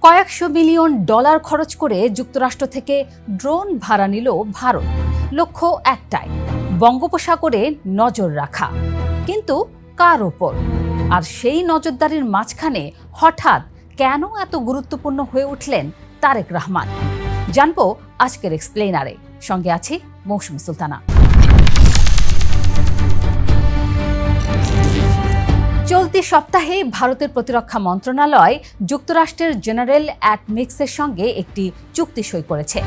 কয়েকশো million dollar খরচ করে যুক্তরাষ্ট্র থেকে ড্রোন ভাড়া নিল ভারত। লক্ষ্য একটাই, বঙ্গোপসাগরে নজর রাখা। কিন্তু কার ওপর? আর সেই নজরদারির মাঝখানে হঠাৎ কেন এত গুরুত্বপূর্ণ হয়ে উঠলেন তারেক রহমান? জানবো আজকের এক্সপ্লেইনারে। সঙ্গে আছি মৌসুমী সুলতানা। চলতি সপ্তাহে ভারতের প্রতিরক্ষা মন্ত্রণালয় যুক্তরাষ্ট্রের জেনারেল অ্যাটমিক্সের সঙ্গে একটি চুক্তি সই করেছে।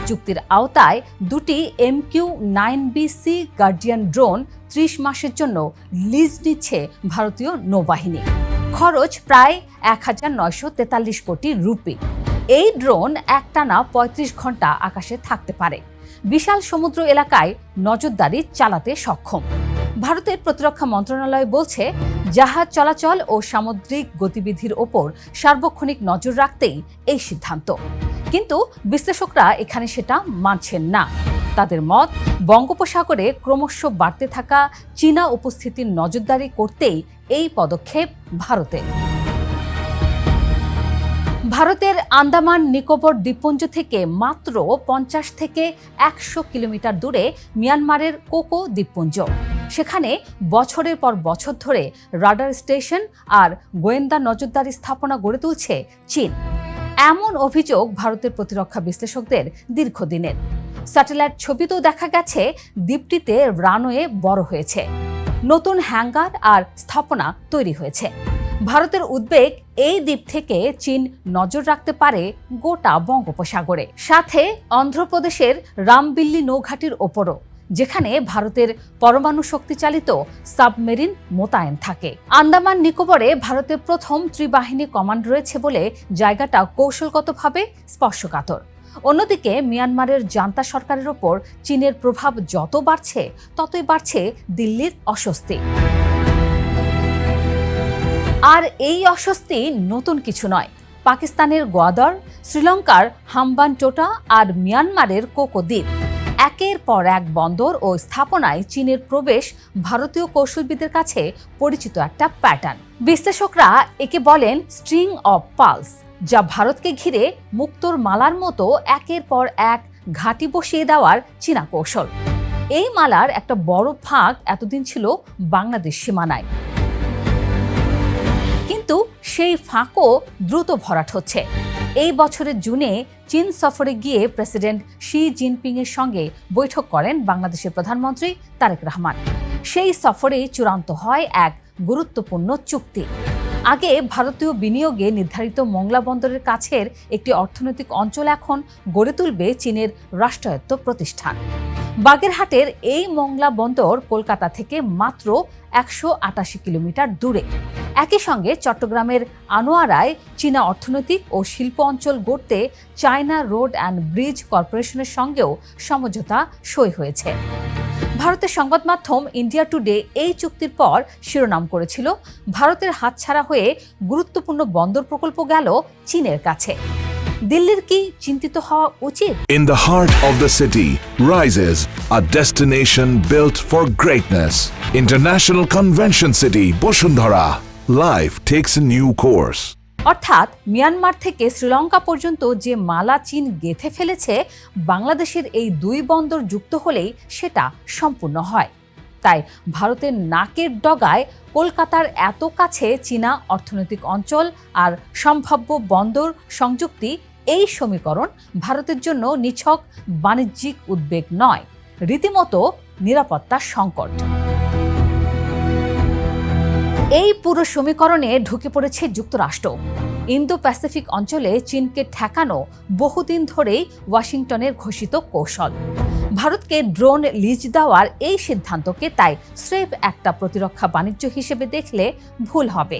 চুক্তির আওতায় দুটি MQ-9B-C গার্ডিয়ান ড্রোন 30 মাসের জন্য লিজ নিচ্ছে ভারতীয় নৌবাহিনী। খরচ প্রায় 1943 কোটি রুপি। এই ড্রোন একটানা 35 ঘন্টা আকাশে থাকতে পারে, বিশাল সমুদ্র এলাকায় নজরদারি চালাতে সক্ষম। ভারতের প্রতিরক্ষা মন্ত্রণালয় বলছে, জাহাজ চলাচল ও সামুদ্রিক গতিবিধির ওপর সার্বক্ষণিক নজর রাখতেই এই সিদ্ধান্ত। কিন্তু বিশ্লেষকরা এখানে সেটা মানছেন না। তাদের মত, বঙ্গোপসাগরে ক্রমশ বাড়তে থাকা চীনা উপস্থিতির নজরদারি করতেই এই পদক্ষেপ ভারতের। ভারতের আন্দামান নিকোবর দ্বীপপুঞ্জ থেকে মাত্র 50 থেকে 100 কিলোমিটার দূরে মিয়ানমারের কোকো দ্বীপপুঞ্জ। সেখানে বছরের পর বছর ধরে রাডার স্টেশন আর গোয়েন্দা নজরদারি স্থাপনা গড়ে তুলছে চীন। এমন অভিযোগ ভারতের প্রতিরক্ষা বিশ্লেষকদের দীর্ঘদিনের। স্যাটেলাইট ছবিতেও দেখা গেছে দ্বীপটিতে রানওয়ে বড় হয়েছে, নতুন হ্যাঙ্গার আর স্থাপনা তৈরি হয়েছে। ভারতের উদ্বেগ, এই দ্বীপ থেকে চীন নজর রাখতে পারে গোটা বঙ্গোপসাগরে, সাথে অন্ধ্রপ্রদেশের রামবিল্লি নৌঘাটির ওপরও, যেখানে ভারতের পরমাণু শক্তিচালিত সাবমেরিন মোতায়েন থাকে। আন্দামান নিকোবরে ভারতের প্রথম ত্রিবাহিনী কমান্ড রয়েছে বলে জায়গাটা কৌশলগতভাবে স্পর্শকাতর। অন্যদিকে মিয়ানমারের জান্তা সরকারের ওপর চীনের প্রভাব যত বাড়ছে, ততই বাড়ছে দিল্লির অস্বস্তি। আর এই অস্বস্তি নতুন কিছু নয়। পাকিস্তানের গোয়াদর, শ্রীলঙ্কার হাম্বানটোটা আর মিয়ানমারের কোকো দ্বীপ, একের পর এক বন্দর ও স্থাপনায় চীনের প্রবেশ ভারতীয় কৌশলবিদদের কাছে পরিচিত একটা প্যাটার্ন। বিশ্লেষকরা একে বলেন স্ট্রিং অফ পালস, যা ভারতকে ঘিরে মুক্তোর মালার মতো একের পর এক ঘাঁটি বসিয়ে দেওয়ার চীনা কৌশল। এই মালার একটা বড় ভাগ এতদিন ছিল বাংলাদেশ সীমানায়, কিন্তু সেই ফাঁকও দ্রুত ভরাট হচ্ছে। এই বছরের জুনে চীন সফরে গিয়ে প্রেসিডেন্ট শি জিনপিং এর সঙ্গে বৈঠক করেন বাংলাদেশের প্রধানমন্ত্রী তারেক রহমান। সেই সফরেই চূড়ান্ত হয় এক গুরুত্বপূর্ণ চুক্তি। আগে ভারতীয় বিনিয়োগে নির্ধারিত মোংলা বন্দরের কাছের একটি অর্থনৈতিক অঞ্চল এখন গড়ে তুলবে চীনের রাষ্ট্রায়ত্ত প্রতিষ্ঠান। বাগেরহাটের এই মোংলা বন্দর কলকাতা থেকে মাত্র 188 কিলোমিটার দূরে। একই সঙ্গে চট্টগ্রামের আনোয়ারায় চীনা অর্থনৈতিক ও শিল্প অঞ্চল গড়তে চায়না রোড অ্যান্ড ব্রিজ কর্পোরেশনের সঙ্গেও সমঝোতা সই হয়েছে। ভারতের সংবাদ মাধ্যম ইন্ডিয়া টুডে এই চুক্তির পর শিরোনাম করেছিল, ভারতের হাতছাড়া হয়ে গুরুত্বপূর্ণ বন্দর প্রকল্প গেল চীনের কাছে। দিল্লির কি চিন্তিত হওয়া উচিত? In the heart of the city rises a destination built for greatness. International Convention City, Bosundhara. Life takes a new course. অর্থাৎ মিয়ানমার থেকে শ্রীলঙ্কা পর্যন্ত যে মালা চীন গেঁথে ফেলেছে, বাংলাদেশের এই দুই বন্দর যুক্ত হলেই সেটা সম্পূর্ণ হয়। তাই ভারতের নাকের ডগায় কলকাতার এত কাছে চীনা অর্থনৈতিক অঞ্চল আর সম্ভাব্য বন্দর সংযুক্তি, এই সমীকরণ ভারতের জন্য নিছক বাণিজ্যিক উদ্বেগ নয়, রীতিমতো নিরাপত্তা সংকট। এই পুরো সমীকরণে ঢুকে পড়েছে যুক্তরাষ্ট্র। ইন্দো প্যাসিফিক অঞ্চলে চীনকে ঠেকানো বহুদিন ধরেই ওয়াশিংটনের ঘোষিত কৌশল। ভারতকে ড্রোন লিজ দেওয়ার এই সিদ্ধান্তকে তাই স্রেফ একটা প্রতিরক্ষা বাণিজ্য হিসেবে দেখলে ভুল হবে।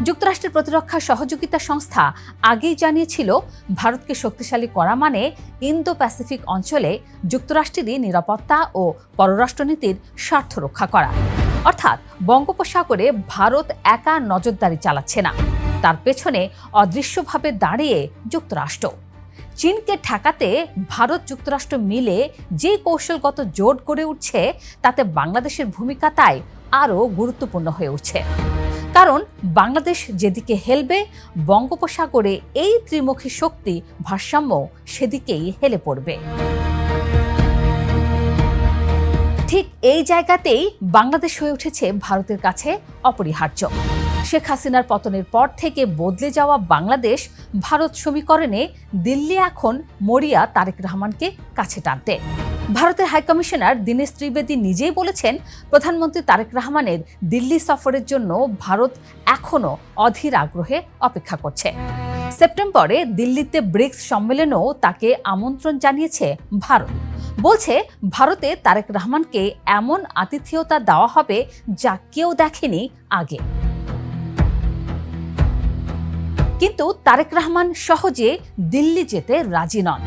যুক্তরাষ্ট্রের প্রতিরক্ষা সহযোগিতা সংস্থা আগেই জানিয়েছিল, ভারতকে শক্তিশালী করা মানে ইন্দো প্যাসিফিক অঞ্চলে যুক্তরাষ্ট্রেরই নিরাপত্তা ও পররাষ্ট্রনীতির স্বার্থ রক্ষা করা। অর্থাৎ বঙ্গোপসাগরে ভারত একা নজরদারি চালাচ্ছে না, তার পেছনে অদৃশ্যভাবে দাঁড়িয়ে যুক্তরাষ্ট্র। চীনকে ঠেকাতে ভারত যুক্তরাষ্ট্র মিলে যে কৌশলগত জোট গড়ে উঠছে, তাতে বাংলাদেশের ভূমিকা তাই আরও গুরুত্বপূর্ণ হয়ে উঠছে। কারণ বাংলাদেশ যেদিকে হেলবে, বঙ্গোপসাগরে এই ত্রিমুখী শক্তি ভারসাম্য সেদিকেই হেলে পড়বে। ঠিক এই জায়গাতেই বাংলাদেশ হয়ে উঠেছে ভারতের কাছে অপরিহার্য। শেখ হাসিনার পতনের পর থেকে বদলে যাওয়া বাংলাদেশ ভারত সমীকরণে দিল্লি এখন মরিয়া তারেক রহমানকে কাছে টানতে। ভারতের হাইকমিশনার দীনেশ ত্রিবেদী নিজেই বলেছেন, প্রধানমন্ত্রী তারেক রহমানের দিল্লি সফরের জন্য ভারত এখনও অধীর আগ্রহে অপেক্ষা করছে। সেপ্টেম্বরে দিল্লিতে ব্রিক্স সম্মেলনেও তাকে আমন্ত্রণ জানিয়েছে ভারত। বলছে ভারতে তারেক রহমানকে এমন আতিথেয়তা দেওয়া হবে যা কেউ দেখেনি আগে। কিন্তু তারেক রহমান সহজে দিল্লি যেতে রাজি নন।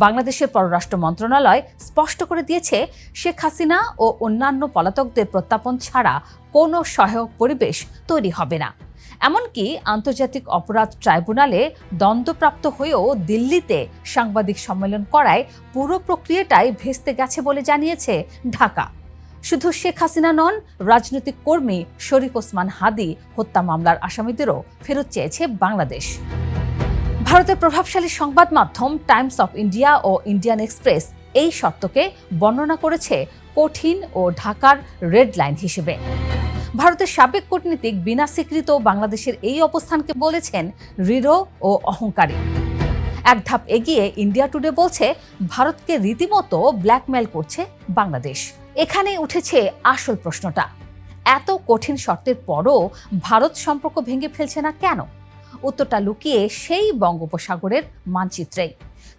বাংলাদেশের পররাষ্ট্র মন্ত্রণালয় স্পষ্ট করে দিয়েছে, শেখ হাসিনা ও অন্যান্য পলাতকদের প্রত্যাপন ছাড়া কোনো সহায়ক পরিবেশ তৈরি হবে না। এমনকি আন্তর্জাতিক অপরাধ ট্রাইব্যুনালে দণ্ডপ্রাপ্ত হয়েও দিল্লিতে সাংবাদিক সম্মেলন করায় পুরো প্রক্রিয়াটাই ভেস্তে গেছে বলে জানিয়েছে ঢাকা। শুধু শেখ হাসিনা নন, রাজনৈতিক কর্মী শরীফ ওসমান হাদি হত্যা মামলার আসামিদেরও ফেরত চেয়েছে বাংলাদেশ। ভারতের প্রভাবশালী সংবাদ মাধ্যম টাইমস অফ ইন্ডিয়া ও ইন্ডিয়ান এক্সপ্রেস এই শর্তকে বর্ণনা করেছে কঠিন ও ঢাকার রেড লাইন হিসেবে। ভারতের সাবেক কূটনীতিক বিনা স্বীকৃত বাংলাদেশের এই অবস্থানকে বলেছেন দৃঢ় ও অহংকারী। এক ধাপ এগিয়ে ইন্ডিয়া টুডে বলছে, ভারতকে রীতিমতো ব্ল্যাকমেল করছে বাংলাদেশ। এখানে উঠেছে আসল প্রশ্নটা, এত কঠিন শর্তের পরও ভারত সম্পর্ক ভেঙে ফেলছে না কেন? উত্তরটা লুকিয়ে সেই বঙ্গোপসাগরের মানচিত্রেই।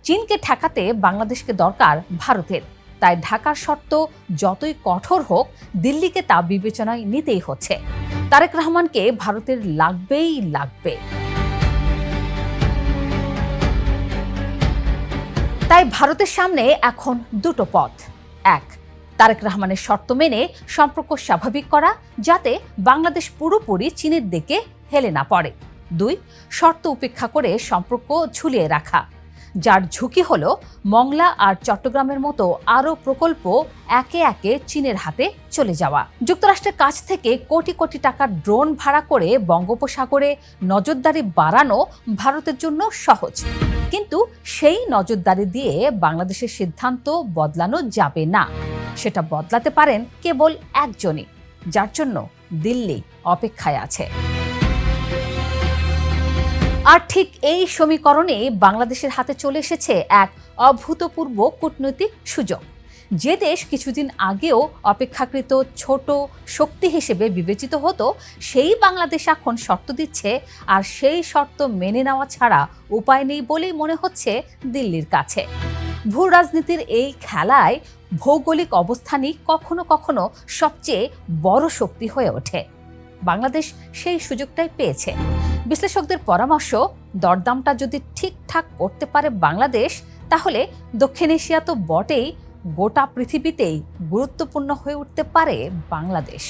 চীনকে ঠেকাতে বাংলাদেশকে দরকার ভারতের, তাই ঢাকার শর্ত যতই কঠোর হোক দিল্লিকে তা বিবেচনায় নিতেই হচ্ছে। তারেক রহমানকে ভারতের লাগবেই লাগবে। তাই ভারতের সামনে এখন দুটো পথ। এক, তারেক রহমানের শর্ত মেনে সম্পর্ক স্বাভাবিক করা, যাতে বাংলাদেশ পুরোপুরি চীনের দিকে হেলে না পড়ে। দুই, শর্ত উপেক্ষা করে সম্পর্ক ঝুলিয়ে রাখা, যার ঝুঁকি হলো মংলা আর চট্টগ্রামের মতো আরও প্রকল্প একে একে চীনের হাতে চলে যাওয়া। যুক্তরাষ্ট্রের কাছ থেকে কোটি কোটি টাকার ড্রোন ভাড়া করে বঙ্গোপসাগরে নজরদারি বাড়ানো ভারতের জন্য সহজ, কিন্তু সেই নজরদারি দিয়ে বাংলাদেশের সিদ্ধান্ত বদলানো যাবে না। সেটা বদলাতে পারেন কেবল একজনই, যার জন্য দিল্লি অপেক্ষায় আছে। আর ঠিক এই সমীকরণে বাংলাদেশের হাতে চলে এসেছে এক অভূতপূর্ব কূটনৈতিক সুযোগ। যে দেশ কিছুদিন আগেও অপেক্ষাকৃত ছোট শক্তি হিসেবে বিবেচিত হতো, সেই বাংলাদেশ এখন শর্ত দিচ্ছে, আর সেই শর্ত মেনে নেওয়া ছাড়া উপায় নেই বলেই মনে হচ্ছে দিল্লির কাছে। ভূ রাজনীতির এই খেলায় ভৌগোলিক অবস্থানই কখনো কখনো সবচেয়ে বড় শক্তি হয়ে ওঠে। বাংলাদেশ সেই সুযোগটাই পেয়েছে। বিশ্লেষকদের পরামর্শ, দরদামটা যদি ঠিকঠাক করতে পারে বাংলাদেশ, তাহলে দক্ষিণ এশিয়া তো বটেই, গোটা পৃথিবীতেই গুরুত্বপূর্ণ হয়ে উঠতে পারে বাংলাদেশ।